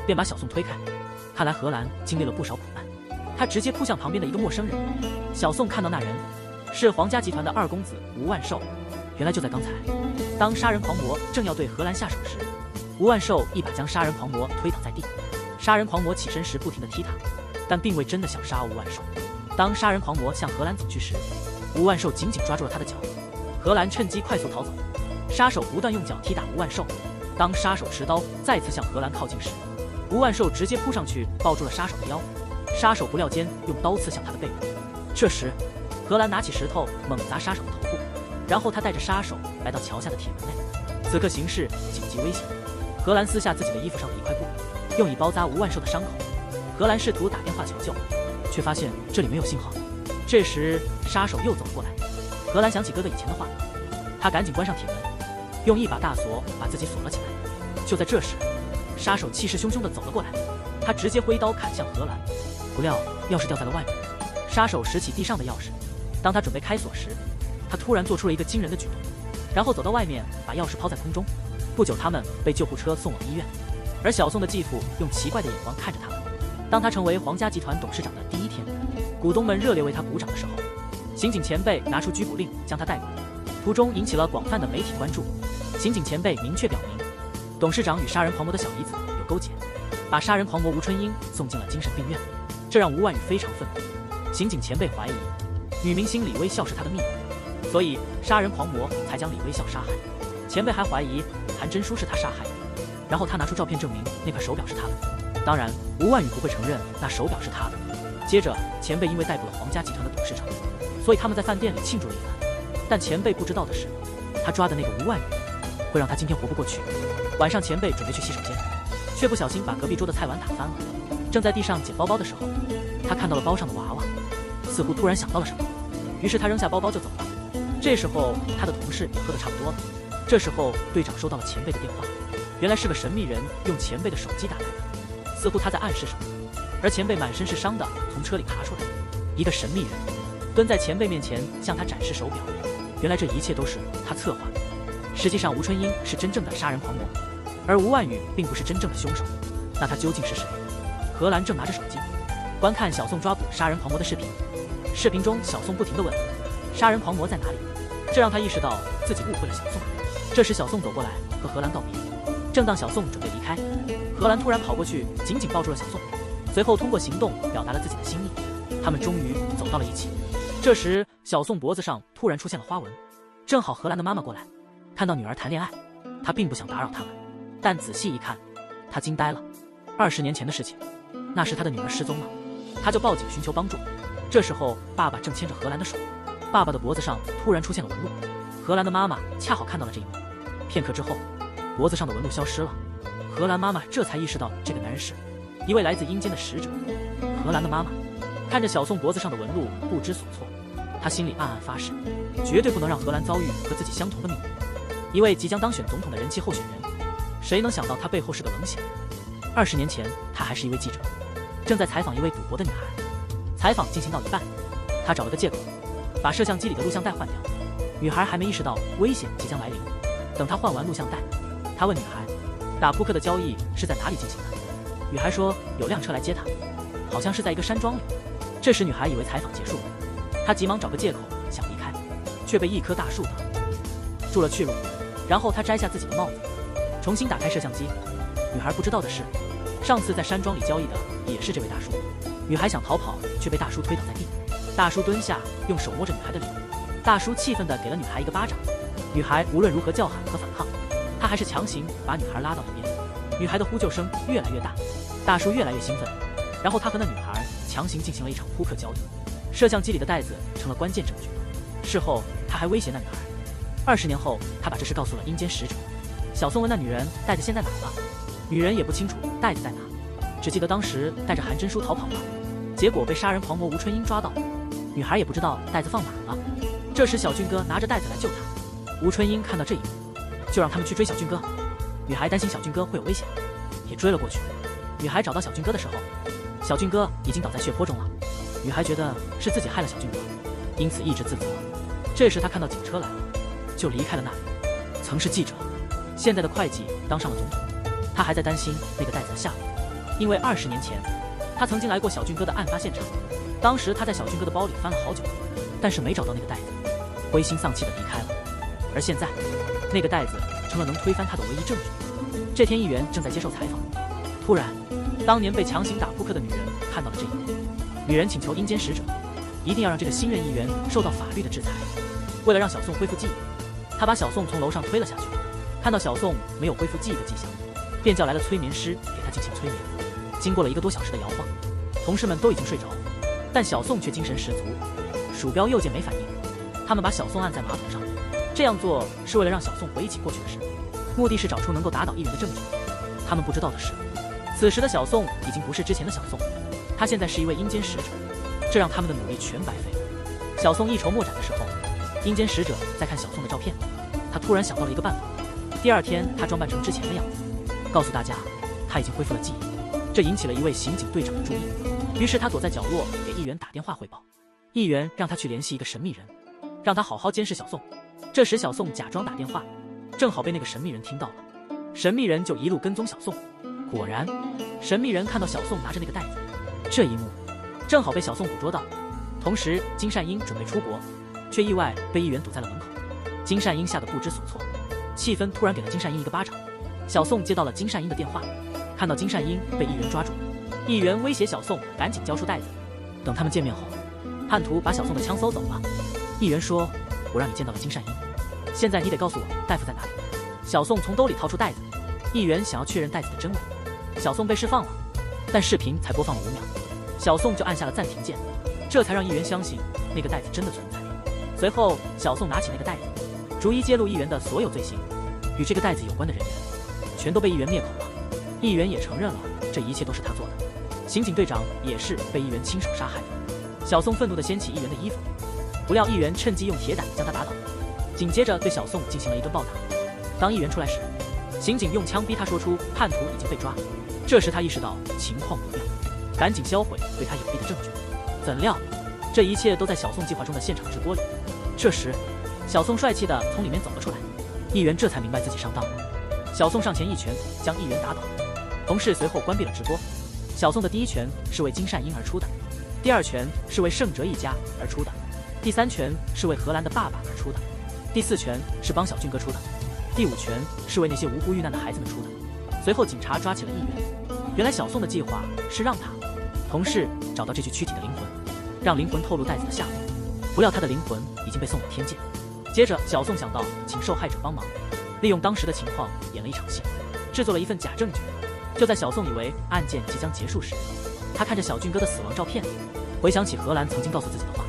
便把小宋推开。看来荷兰经历了不少苦难，他直接扑向旁边的一个陌生人。小宋看到那人是皇家集团的二公子吴万寿。原来就在刚才，当杀人狂魔正要对荷兰下手时，吴万寿一把将杀人狂魔推倒在地。杀人狂魔起身时不停地踢他，但并未真的想杀吴万寿。当杀人狂魔向荷兰走去时，吴万寿紧紧抓住了他的脚，荷兰趁机快速逃走。杀手不断用脚踢打吴万寿。当杀手持刀再次向荷兰靠近时，吴万寿直接扑上去抱住了杀手的腰。杀手不料间用刀刺向他的背部。这时荷兰拿起石头猛砸杀手的头部，然后他带着杀手来到桥下的铁门内。此刻形势紧急危险，荷兰撕下自己的衣服上的一块布，用以包扎吴万寿的伤口。荷兰试图打电话求救，却发现这里没有信号。这时杀手又走了过来，荷兰想起哥哥以前的话，他赶紧关上铁门，用一把大锁把自己锁了起来。就在这时，杀手气势汹汹地走了过来，他直接挥刀砍向荷兰，不料钥匙掉在了外面。杀手拾起地上的钥匙，当他准备开锁时，他突然做出了一个惊人的举动，然后走到外面把钥匙抛在空中。不久他们被救护车送往医院，而小宋的继父用奇怪的眼光看着他们。当他成为皇家集团董事长的第一天，股东们热烈为他鼓掌的时候，刑警前辈拿出拘捕令将他逮捕，途中引起了广泛的媒体关注。刑警前辈明确表明，董事长与杀人狂魔的小姨子有勾结，把杀人狂魔吴春英送进了精神病院，这让吴万宇非常愤怒。刑警前辈怀疑女明星李微笑是他的密友，所以杀人狂魔才将李微笑杀害。前辈还怀疑韩真书是他杀害的，然后他拿出照片证明那块手表是他的。当然吴万宇不会承认那手表是他的。接着前辈因为逮捕了皇家集团的董事长，所以他们在饭店里庆祝了一番。但前辈不知道的是，他抓的那个吴万宇会让他今天活不过去。晚上前辈准备去洗手间，却不小心把隔壁桌的菜碗打翻了。正在地上捡包包的时候，他看到了包上的娃娃，似乎突然想到了什么，于是他扔下包包就走了。这时候他的同事也喝得差不多了。这时候队长收到了前辈的电话，原来是个神秘人用前辈的手机打来的，似乎他在暗示什么。而前辈满身是伤的从车里爬出来，一个神秘人蹲在前辈面前向他展示手表。原来这一切都是他策划的。实际上吴春英是真正的杀人狂魔，而吴万宇并不是真正的凶手。那他究竟是谁？何兰正拿着手机观看小宋抓捕杀人狂魔的视频，视频中小宋不停地问杀人狂魔在哪里，这让他意识到自己误会了小宋。这时小宋走过来和何兰道别，正当小宋准备离开，何兰突然跑过去紧紧抱住了小宋，随后通过行动表达了自己的心意。他们终于走到了一起。这时小宋脖子上突然出现了花纹，正好何兰的妈妈过来，看到女儿谈恋爱，她并不想打扰他们，但仔细一看，她惊呆了。20年前的事情，那时她的女儿失踪了，她就报警寻求帮助。这时候爸爸正牵着何兰的手，爸爸的脖子上突然出现了纹路，何兰的妈妈恰好看到了这一幕。片刻之后，脖子上的纹路消失了，何兰妈妈这才意识到这个男人是一位来自阴间的使者。何兰的妈妈看着小宋脖子上的纹路不知所措，她心里暗暗发誓，绝对不能让何兰遭遇和自己相同的命运。一位即将当选总统的人气候选人，谁能想到他背后是个冷血人？20年前他还是一位记者，正在采访一位赌博的女孩。采访进行到一半，他找了个借口把摄像机里的录像带换掉。女孩还没意识到危险即将来临，等他换完录像带，他问女孩打扑克的交易是在哪里进行的。女孩说有辆车来接她，好像是在一个山庄里。这时女孩以为采访结束了，她急忙找个借口想离开，却被一棵大树挡住了去路。然后她摘下自己的帽子，重新打开摄像机。女孩不知道的是，上次在山庄里交易的也是这位大叔。女孩想逃跑，却被大叔推倒在地。大叔蹲下，用手摸着女孩的脸。大叔气愤地给了女孩一个巴掌。女孩无论如何叫喊和反抗，他还是强行把女孩拉到一边。女孩的呼救声越来越大，大叔越来越兴奋。然后他和那女孩强行进行了一场扑克交易。摄像机里的袋子成了关键证据。事后他还威胁那女孩。20年后，他把这事告诉了阴间使者。小宋问那女人袋子现在哪了，女人也不清楚袋子在哪，只记得当时带着韩真书逃跑了，结果被杀人狂魔吴春英抓到。女孩也不知道袋子放哪了。这时小俊哥拿着袋子来救她。吴春英看到这一幕，就让他们去追小俊哥。女孩担心小俊哥会有危险，也追了过去。女孩找到小俊哥的时候，小俊哥已经倒在血泊中了。女孩觉得是自己害了小俊哥，因此一直自责。这时她看到警车来了，就离开了那里。曾是记者，现在的会计当上了总统。她还在担心那个袋子的下落，因为20年前她曾经来过小俊哥的案发现场。当时她在小俊哥的包里翻了好久，但是没找到那个袋子，灰心丧气地离开了。而现在那个袋子成了能推翻他的唯一证据。这天议员正在接受采访，突然当年被强行打扑克的女人看到了这一幕。女人请求阴间使者一定要让这个新任议员受到法律的制裁。为了让小宋恢复记忆，她把小宋从楼上推了下去。看到小宋没有恢复记忆的迹象，便叫来了催眠师给他进行催眠。经过了1个多小时的摇晃，同事们都已经睡着，但小宋却精神十足，鼠标右键没反应。他们把小宋按在马桶上，这样做是为了让小宋回忆起过去的事，目的是找出能够打倒议员的证据。他们不知道的是，此时的小宋已经不是之前的小宋，他现在是一位阴间使者，这让他们的努力全白费了。小宋一筹莫展的时候，阴间使者在看小宋的照片，他突然想到了一个办法。第2天他装扮成之前的样子，告诉大家他已经恢复了记忆。这引起了一位刑警队长的注意，于是他躲在角落给议员打电话汇报。议员让他去联系一个神秘人，让他好好监视小宋。这时小宋假装打电话，正好被那个神秘人听到了。神秘人就一路跟踪小宋。果然，神秘人看到小宋拿着那个袋子，这一幕正好被小宋捕捉到。同时金善英准备出国，却意外被议员堵在了门口。金善英吓得不知所措，气氛突然给了金善英一个巴掌。小宋接到了金善英的电话，看到金善英被议员抓住，议员威胁小宋赶紧交出袋子。等他们见面后，叛徒把小宋的枪搜走了。议员说，我让你见到了金善英，现在你得告诉我大夫在哪里。小宋从兜里掏出袋子，议员想要确认袋子的真伪。小宋被释放了，但视频才播放了5秒，小宋就按下了暂停键，这才让议员相信那个袋子真的存在。随后小宋拿起那个袋子，逐一揭露议员的所有罪行，与这个袋子有关的人员全都被议员灭口了。议员也承认了这一切都是他做的，刑警队长也是被议员亲手杀害的。小宋愤怒地掀起议员的衣服，不料议员趁机用铁胆将他打倒，紧接着对小宋进行了一顿暴打。当议员出来时，刑警用枪逼他说出叛徒已经被抓。这时他意识到情况不妙，赶紧销毁对他有利的证据。怎料这一切都在小宋计划中的现场直播里。这时小宋帅气地从里面走了出来，议员这才明白自己上当了。小宋上前一拳将议员打倒，同事随后关闭了直播。小宋的第一拳是为金善英而出的，第二拳是为盛哲一家而出的，第三拳是为荷兰的爸爸而出的，第四拳是帮小俊哥出的，第五拳是为那些无辜遇难的孩子们出的。随后警察抓起了议员。原来小宋的计划是让他同事找到这具躯体的灵魂，让灵魂透露袋子的下落。不料他的灵魂已经被送往天界。接着小宋想到请受害者帮忙，利用当时的情况演了一场戏，制作了一份假证据。就在小宋以为案件即将结束时，他看着小俊哥的死亡照片，回想起荷兰曾经告诉自己的话。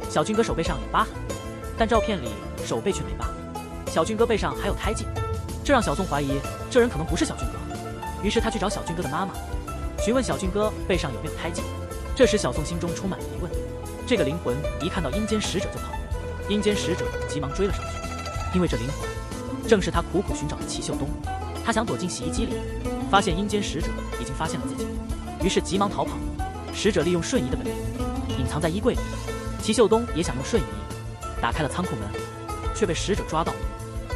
小俊哥手背上有疤痕，但照片里手背却没疤，小俊哥背上还有胎记，这让小宋怀疑这人可能不是小俊哥。于是他去找小俊哥的妈妈，询问小俊哥背上有没有胎记。这时小宋心中充满了疑问，这个灵魂一看到阴间使者就跑，阴间使者急忙追了上去，因为这灵魂正是他苦苦寻找的齐秀东。他想躲进洗衣机里，发现阴间使者已经发现了自己，于是急忙逃跑。使者利用瞬移的本领隐藏在衣柜里，齐秀东也想用瞬移打开了仓库门，却被使者抓到了。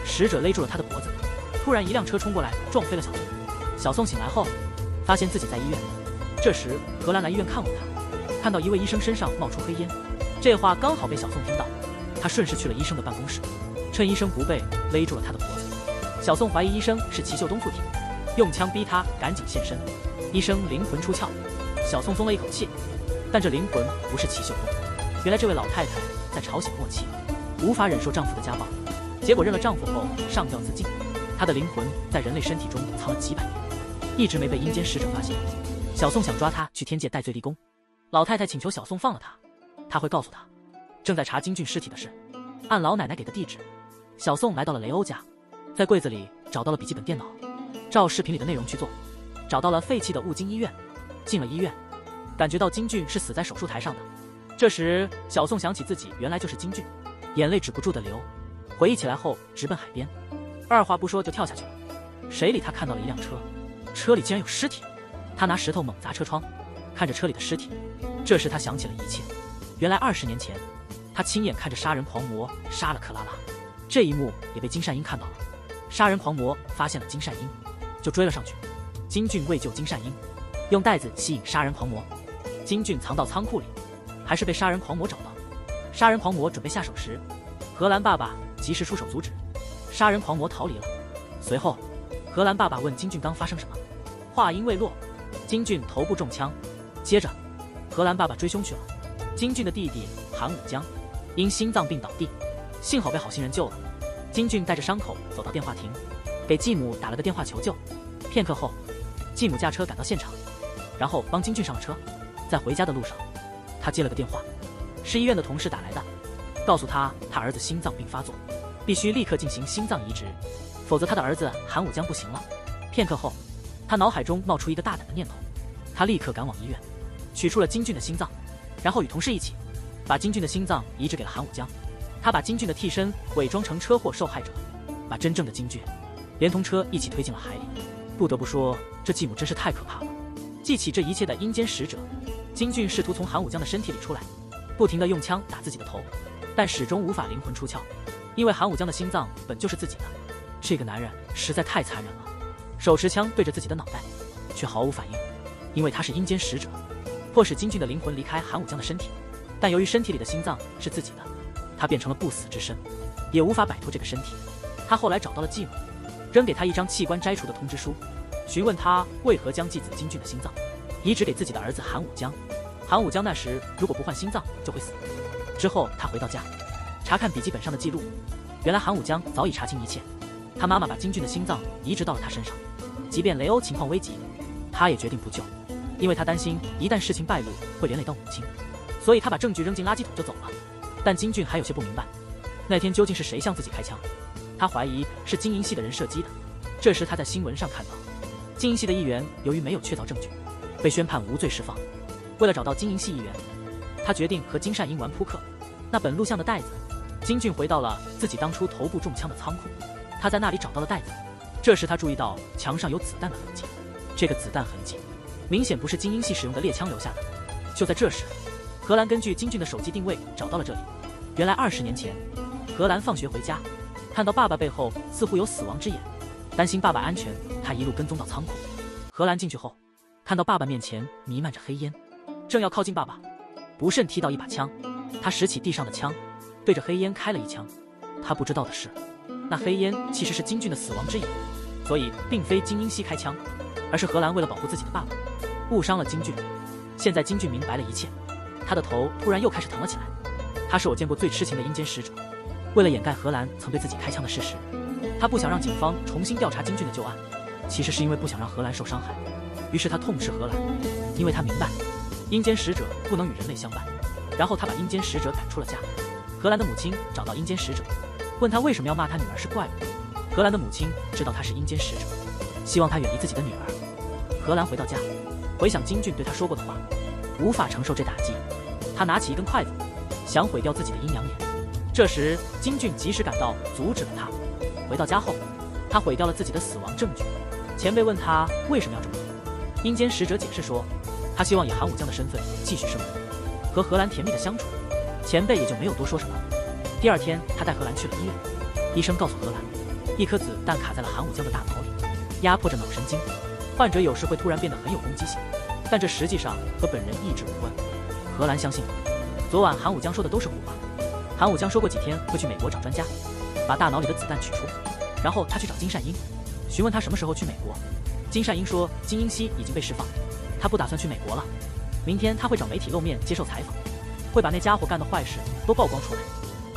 使者勒住了他的脖子。突然一辆车冲过来撞飞了小宋。小宋醒来后发现自己在医院，这时荷兰来医院看望他，看到一位医生身上冒出黑烟，这话刚好被小宋听到。他顺势去了医生的办公室，趁医生不备勒住了他的脖子。小宋怀疑医生是齐秀东附体，用枪逼他赶紧现身。医生灵魂出窍，小宋松了一口气，但这灵魂不是齐秀东。原来这位老太太在朝鲜末期无法忍受丈夫的家暴，结果认了丈夫后上吊自尽。她的灵魂在人类身体中藏了几百年，一直没被阴间使者发现。小宋想抓她去天界戴罪立功，老太太请求小宋放了她，她会告诉他正在查金俊尸体的事。按老奶奶给的地址，小宋来到了雷欧家，在柜子里找到了笔记本电脑，照视频里的内容去做，找到了废弃的雾京医院，进了医院，感觉到金俊是死在手术台上的。这时小宋想起自己原来就是金俊，眼泪止不住的流，回忆起来后直奔海边，二话不说就跳下去了。谁理他看到了一辆车，车里竟然有尸体，他拿石头猛砸车窗，看着车里的尸体。这时他想起了一切，原来20年前他亲眼看着杀人狂魔杀了克拉拉，这一幕也被金善英看到了。杀人狂魔发现了金善英，就追了上去。金俊为救金善英，用袋子吸引杀人狂魔，金俊藏到仓库里，还是被杀人狂魔找到。杀人狂魔准备下手时，荷兰爸爸及时出手阻止，杀人狂魔逃离了。随后荷兰爸爸问金俊刚发生什么，话音未落，金俊头部中枪。接着荷兰爸爸追凶去了。金俊的弟弟韩武江因心脏病倒地，幸好被好心人救了。金俊带着伤口走到电话亭，给继母打了个电话求救。片刻后继母驾车赶到现场，然后帮金俊上了车。在回家的路上，他接了个电话，是医院的同事打来的，告诉他儿子心脏病发作，必须立刻进行心脏移植，否则他的儿子韩武江不行了。片刻后他脑海中冒出一个大胆的念头，他立刻赶往医院，取出了金俊的心脏，然后与同事一起把金俊的心脏移植给了韩武江。他把金俊的替身伪装成车祸受害者，把真正的金俊连同车一起推进了海里。不得不说，这继母真是太可怕了。记起这一切的阴间使者，金俊试图从韩武江的身体里出来，不停地用枪打自己的头，但始终无法灵魂出窍，因为韩武江的心脏本就是自己的。这个男人实在太残忍了，手持枪对着自己的脑袋，却毫无反应，因为他是阴间使者，迫使金俊的灵魂离开韩武江的身体，但由于身体里的心脏是自己的，他变成了不死之身，也无法摆脱这个身体。他后来找到了继母，扔给他一张器官摘除的通知书，询问他为何将继子金俊的心脏移植给自己的儿子韩武江。韩武江那时如果不换心脏就会死。之后他回到家，查看笔记本上的记录，原来韩武江早已查清一切，他妈妈把金俊的心脏移植到了他身上，即便雷欧情况危急，他也决定不救，因为他担心一旦事情败露会连累到母亲，所以他把证据扔进垃圾桶就走了。但金俊还有些不明白，那天究竟是谁向自己开枪？他怀疑是经营系的人射击的。这时他在新闻上看到，经营系的议员由于没有确凿证据，被宣判无罪释放。为了找到经营系议员，他决定和金善英玩扑克。那本录像的袋子，金俊回到了自己当初头部中枪的仓库，他在那里找到了袋子。这时他注意到墙上有子弹的痕迹，这个子弹痕迹明显不是精英系使用的猎枪留下的。就在这时，荷兰根据金俊的手机定位找到了这里。原来20年前，荷兰放学回家，看到爸爸背后似乎有死亡之眼，担心爸爸安全，他一路跟踪到仓库。荷兰进去后，看到爸爸面前弥漫着黑烟，正要靠近爸爸，不慎踢到一把枪。他拾起地上的枪，对着黑烟开了一枪。他不知道的是，那黑烟其实是金俊的死亡之眼，所以并非金英熙开枪，而是荷兰为了保护自己的爸爸，误伤了金俊。现在金俊明白了一切，他的头突然又开始疼了起来。他是我见过最痴情的阴间使者。为了掩盖荷兰曾对自己开枪的事实，他不想让警方重新调查金俊的旧案，其实是因为不想让荷兰受伤害。于是他痛斥荷兰，因为他明白阴间使者不能与人类相伴。然后他把阴间使者赶出了家。荷兰的母亲找到阴间使者，问他为什么要骂他女儿是怪物。荷兰的母亲知道他是阴间使者，希望他远离自己的女儿。荷兰回到家，回想金俊对他说过的话，无法承受这打击，他拿起一根筷子，想毁掉自己的阴阳眼。这时金俊及时赶到，阻止了他。回到家后，他毁掉了自己的死亡证据。前辈问他为什么要这么做，阴间使者解释说，他希望以韩武将的身份继续生活，和荷兰甜蜜的相处。前辈也就没有多说什么。第二天，他带荷兰去了医院，医生告诉荷兰，一颗子弹卡在了韩武将的大脑里，压迫着脑神经，患者有时会突然变得很有攻击性，但这实际上和本人意志无关。荷兰相信昨晚韩武将说的都是胡话。韩武将说过几天会去美国找专家，把大脑里的子弹取出，然后他去找金善英，询问他什么时候去美国。金善英说金英熙已经被释放，他不打算去美国了，明天他会找媒体露面接受采访，会把那家伙干的坏事都曝光出来。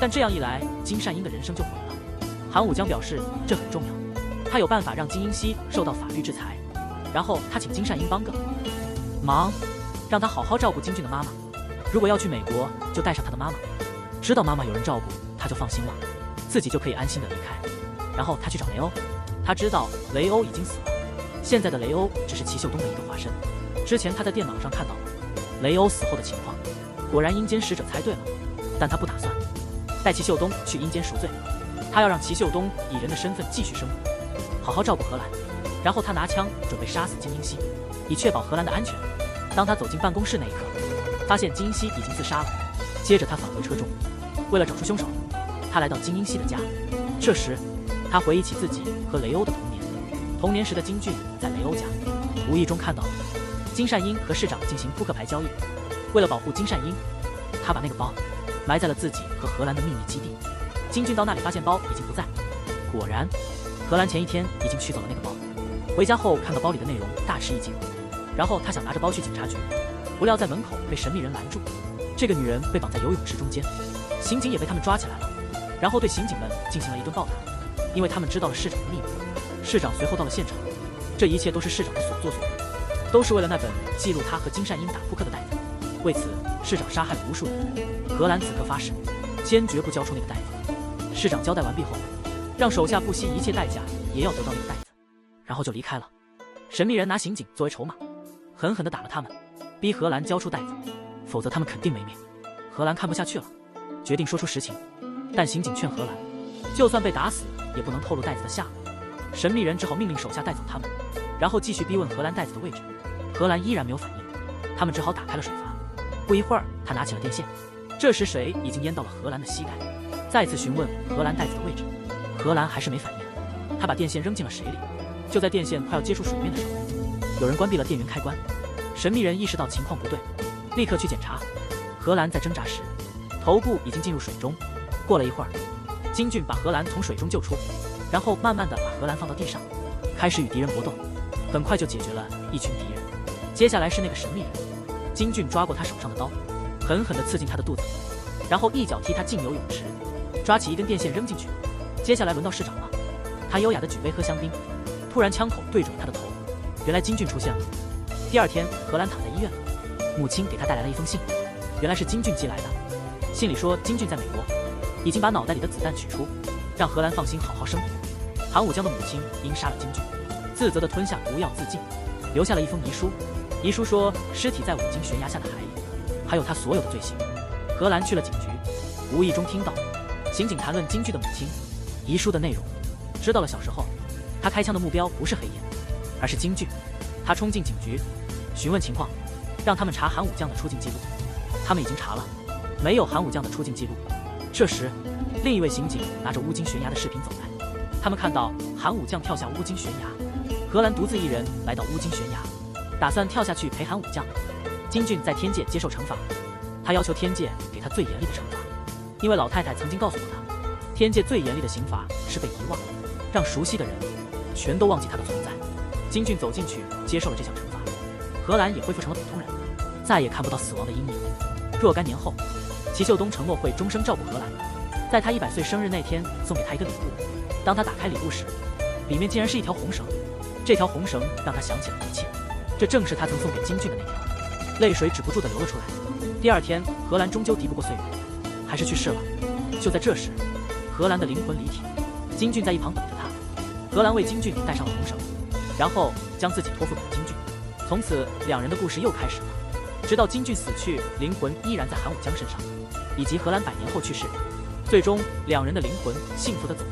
但这样一来，金善英的人生就毁了。韩武将表示这很重要，他有办法让金英熙受到法律制裁。然后他请金善英帮个忙，让他好好照顾金俊的妈妈。如果要去美国，就带上他的妈妈，知道妈妈有人照顾，他就放心了，自己就可以安心的离开。然后他去找雷欧，他知道雷欧已经死了，现在的雷欧只是齐秀东的一个化身。之前他在电脑上看到了雷欧死后的情况，果然阴间使者猜对了，但他不打算带齐秀东去阴间赎罪，他要让齐秀东以人的身份继续生活，好好照顾荷兰。然后他拿枪准备杀死金英熙，以确保荷兰的安全。当他走进办公室那一刻，发现金英熙已经自杀了。接着他返回车中，为了找出凶手，他来到金英熙的家。这时他回忆起自己和雷欧的童年，童年时的金俊在雷欧家无意中看到了金善英和市长进行扑克牌交易。为了保护金善英，他把那个包埋在了自己和荷兰的秘密基地。金俊到那里发现包已经不在，果然荷兰前一天已经取走了那个包。回家后看到包里的内容，大吃一惊。然后他想拿着包去警察局，不料在门口被神秘人拦住。这个女人被绑在游泳池中间，刑警也被他们抓起来了，然后对刑警们进行了一顿暴打，因为他们知道了市长的秘密。市长随后到了现场，这一切都是市长的所作所为，都是为了那本记录他和金善英打扑克的袋子。为此，市长杀害了无数人。荷兰此刻发誓，坚决不交出那个袋子。市长交代完毕后，让手下不惜一切代价也要得到那个袋子，然后就离开了。神秘人拿刑警作为筹码，狠狠地打了他们，逼荷兰交出袋子，否则他们肯定没命。荷兰看不下去了，决定说出实情，但刑警劝荷兰，就算被打死也不能透露袋子的下落。神秘人只好命令手下带走他们，然后继续逼问荷兰袋子的位置。荷兰依然没有反应，他们只好打开了水阀。不一会儿，他拿起了电线，这时水已经淹到了荷兰的膝盖。再次询问荷兰袋子的位置，荷兰还是没反应，他把电线扔进了水里。就在电线快要接触水面的时候，有人关闭了电源开关。神秘人意识到情况不对，立刻去检查。荷兰在挣扎时，头部已经进入水中。过了一会儿，金俊把荷兰从水中救出，然后慢慢地把荷兰放到地上，开始与敌人搏斗。很快就解决了一群敌人。接下来是那个神秘人，金俊抓过他手上的刀，狠狠地刺进他的肚子，然后一脚踢他进游泳池，抓起一根电线扔进去。接下来轮到市长了，他优雅地举杯喝香槟，突然枪口对准了他的头。原来金俊出现了。第二天，荷兰躺在医院里，母亲给他带来了一封信，原来是金俊寄来的。信里说金俊在美国，已经把脑袋里的子弹取出，让荷兰放心好好生活。韩武将的母亲因杀了金俊，自责地吞下毒药自尽，留下了一封遗书。遗书说尸体在5金悬崖下的海里，还有他所有的罪行。荷兰去了警局，无意中听到刑警谈论金俊的母亲遗书的内容，知道了小时候他开枪的目标不是黑岩，而是金俊。他冲进警局询问情况，让他们查韩武将的出境记录。他们已经查了，没有韩武将的出境记录。这时另一位刑警拿着乌金悬崖的视频走来，他们看到韩武将跳下乌金悬崖，荷兰独自一人来到乌金悬崖，打算跳下去陪韩武将。金俊在天界接受惩罚，他要求天界给他最严厉的惩罚，因为老太太曾经告诉过他，天界最严厉的刑罚是被遗忘，让熟悉的人全都忘记他的存在。金俊走进去接受了这项惩罚，荷兰也恢复成了普通人，再也看不到死亡的阴影。若干年后，齐秀东承诺会终生照顾荷兰，在他100岁生日那天送给他一个礼物。当他打开礼物时，里面竟然是一条红绳。这条红绳让他想起了一切，这正是他曾送给金俊的那条。泪水止不住地流了出来。第二天，荷兰终究敌不过岁月，还是去世了。就在这时，荷兰的灵魂离体，金俊在一旁等着他。荷兰为金俊戴上了红绳，然后将自己托付给了金俊。从此，两人的故事又开始了。直到金俊死去，灵魂依然在韩武将身上，以及荷兰100年后去世。最终，两人的灵魂幸福地走